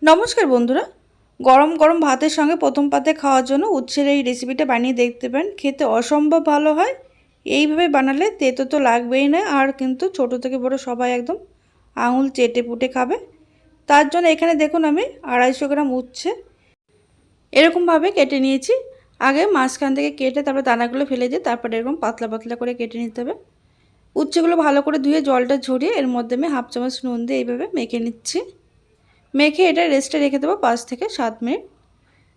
নমস্কার বন্ধুরা, গরম গরম ভাতের সঙ্গে প্রথম পাতে খাওয়ার জন্য উচ্ছের এই রেসিপিটা বানিয়ে দেখতে পারেন। খেতে অসম্ভব ভালো হয়। এইভাবে বানালে তেতো তো লাগবেই না, আর কিন্তু ছোট থেকে বড় সবাই একদম আঙুল চেটে পুটে খাবে। তার জন্য এখানে দেখুন আমি 250 গ্রাম উচ্ছে এরকমভাবে কেটে নিয়েছি। আগে মাঝখান থেকে কেটে তারপর দানাগুলো ফেলে দিয়ে তারপরে এরকম পাতলা পাতলা করে কেটে নিতে হবে। উচ্ছেগুলো ভালো করে ধুয়ে জলটা ঝরিয়ে এর মধ্যে আমি হাফ চামচ নুন দিয়ে এইভাবে মেখে নিচ্ছি। মেখে এটা রেস্টে রেখে দেবো 5 থেকে 7 মিনিট।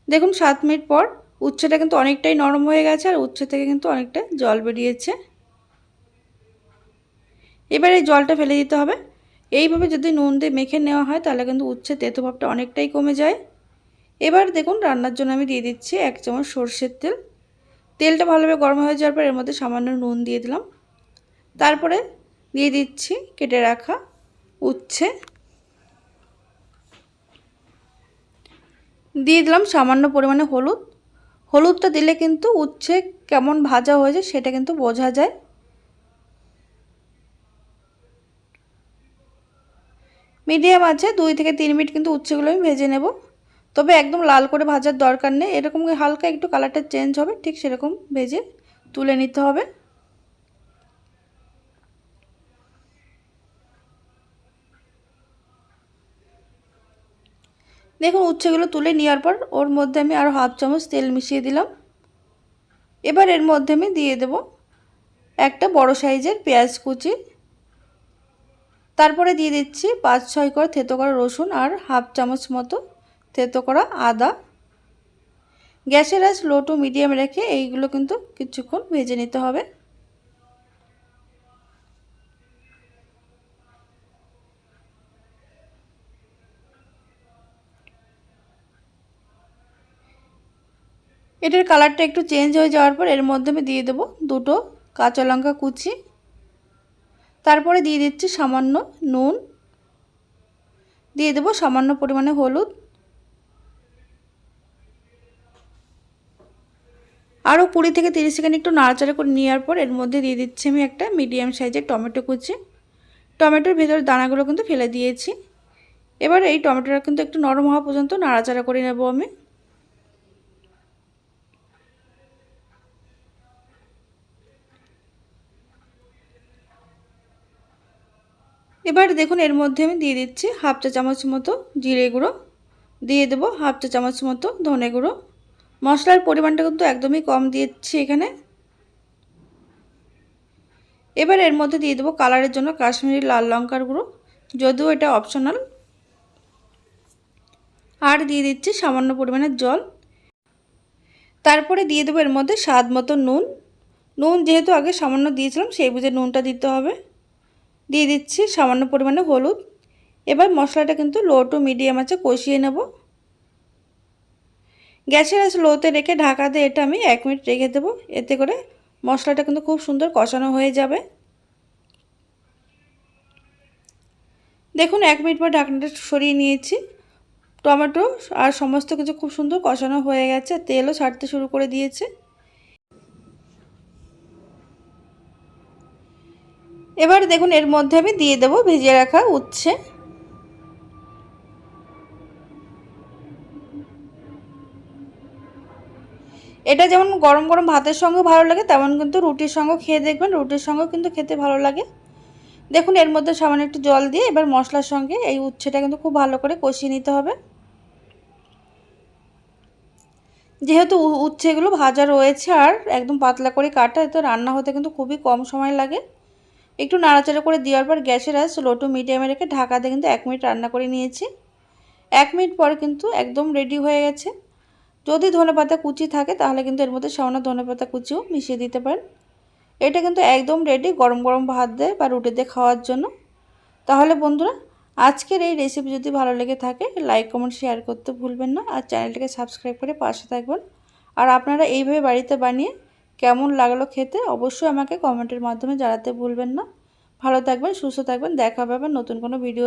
দেখুন 7 মিনিট পর উচ্ছেটা কিন্তু অনেকটাই নরম হয়ে গেছে, আর উচ্ছে থেকে কিন্তু অনেকটা জল বেরিয়েছে। এবার এই জলটা ফেলে দিতে হবে। এইভাবে যদি নুন দিয়ে মেখে নেওয়া হয় তাহলে কিন্তু উচ্ছে তেতো ভাবটা অনেকটাই কমে যায়। এবার দেখুন রান্নার জন্য আমি দিয়ে দিচ্ছি 1 চামচ সরষের তেল। তেলটা ভালোভাবে গরম হয়ে যাওয়ার পর এর মধ্যে সামান্য নুন দিয়ে দিলাম। তারপরে দিয়ে দিচ্ছি কেটে রাখা উচ্ছে, দিয়ে দিলাম সামান্য পরিমাণে হলুদ। হলুদটা দিলে কিন্তু উচ্ছে কেমন ভাজা হয়েছে সেটা কিন্তু বোঝা যায়। মিডিয়াম আছে 2 থেকে 3 মিনিট কিন্তু উচ্ছেগুলো আমি ভেজে নেব। তবে একদম লাল করে ভাজার দরকার নেই, এরকম হালকা একটু কালারটা চেঞ্জ হবে, ঠিক সেরকম ভেজে তুলে নিতে হবে। দেখুন উচ্ছেগুলো তুলে নেওয়ার পর ওর মধ্যে আমি আরও হাফ চামচ তেল মিশিয়ে দিলাম। এবার এর মধ্যে আমি দিয়ে দেব একটা বড় সাইজের পেঁয়াজ কুচি। তারপরে দিয়ে দিচ্ছি 5-6 করে থেতো করা রসুন আর হাফ চামচ মতো থেতো করা আদা। গ্যাসের আঁচ লো টু মিডিয়াম রেখে এইগুলো কিন্তু কিছুক্ষণ ভেজে নিতে হবে। এটার কালারটা একটু চেঞ্জ হয়ে যাওয়ার পর এর মধ্যে আমি দিয়ে দেব 2টো কাঁচা লঙ্কা কুচি। তারপরে দিয়ে দিচ্ছি সামান্য নুন, দিয়ে দেব সামান্য পরিমাণে হলুদ। আরও 20 থেকে 30 সেকেন্ড একটু নাড়াচাড়া করে নেওয়ার পর এর মধ্যে দিয়ে দিচ্ছি আমি একটা মিডিয়াম সাইজের টমেটো কুচি। টমেটোর ভেতর দানাগুলো কিন্তু ফেলে দিয়েছি। এবার এই টমেটোটা কিন্তু একটু নরম হওয়া পর্যন্ত নাড়াচাড়া করে নেব আমি। এবার দেখুন এর মধ্যে আমি দিয়ে দিচ্ছি হাফ চা চামচ মতো জিরে গুঁড়ো, দিয়ে দেবো হাফ চা চামচ মতো ধনে গুঁড়ো। মশলার পরিমাণটা কিন্তু একদমই কম দিচ্ছি এখানে। এবার এর মধ্যে দিয়ে দেবো কালারের জন্য কাশ্মীরি লাল লঙ্কার গুঁড়ো, যদিও এটা অপশনাল। আর দিয়ে দিচ্ছি সামান্য পরিমাণের জল। তারপরে দিয়ে দেবো এর মধ্যে স্বাদ মতো নুন। নুন যেহেতু আগে সামান্য দিয়েছিলাম সেই বুঝে নুনটা দিতে হবে। দিয়ে দিচ্ছি সামান্য পরিমাণে হলুদ। এবার মশলাটা কিন্তু লো টু মিডিয়াম আঁচে কষিয়ে নেব। গ্যাসের আঁচ লোতে রেখে ঢাকা দিয়ে এটা আমি 1 মিনিট রেখে দেবো। এতে করে মশলাটা কিন্তু খুব সুন্দর কষানো হয়ে যাবে। দেখুন 1 মিনিট পর ঢাকনাটা সরিয়ে নিয়েছি। টমেটো আর সমস্ত কিছু খুব সুন্দর কষানো হয়ে গেছে, তেলও ছাড়তে শুরু করে দিয়েছে। এবার দেখুন এর মধ্যে আমি দিয়ে দেবো ভেজে রাখা উচ্ছে। এটা যেমন গরম গরম ভাতের সঙ্গে ভালো লাগে, তেমন কিন্তু রুটির সঙ্গে খেয়ে দেখবেন, রুটির সঙ্গেও কিন্তু খেতে ভালো লাগে। দেখুন এর মধ্যে সামান্য একটু জল দিয়ে এবার মশলার সঙ্গে এই উচ্ছেটা কিন্তু খুব ভালো করে কষিয়ে নিতে হবে। যেহেতু উচ্ছেগুলো ভাজা রয়েছে আর একদম পাতলা করে কাটা, এতে রান্না হতে কিন্তু খুবই কম সময় লাগে। একটু নাড়াচাড়া করে দেওয়ার পর গ্যাসের আঁচ লো টু মিডিয়ামে রেখে ঢাকা দিয়ে কিন্তু 1 মিনিট রান্না করে নিয়েছি। 1 মিনিট পর কিন্তু একদম রেডি হয়ে গেছে। যদি ধনেপাতা কুচি থাকে তাহলে কিন্তু এর মধ্যে সামান্য ধনেপাতা কুচিও মিশিয়ে দিতে পারেন। এটা কিন্তু একদম রেডি গরম গরম ভাত দিয়ে বা রুটি দিয়ে খাওয়ার জন্য। তাহলে বন্ধুরা, আজকের এই রেসিপি যদি ভালো লেগে থাকে লাইক কমেন্ট শেয়ার করতে ভুলবেন না, আর চ্যানেলটাকে সাবস্ক্রাইব করে পাশে থাকবেন। আর আপনারা এইভাবে বাড়িতে বানিয়ে কেমন লাগলো খেতে অবশ্যই আমাকে কমেন্টের মাধ্যমে জানাতে ভুলবেন না। ভালো থাকবেন, সুস্থ থাকবেন, দেখা হবে আবার নতুন কোনো ভিডিও।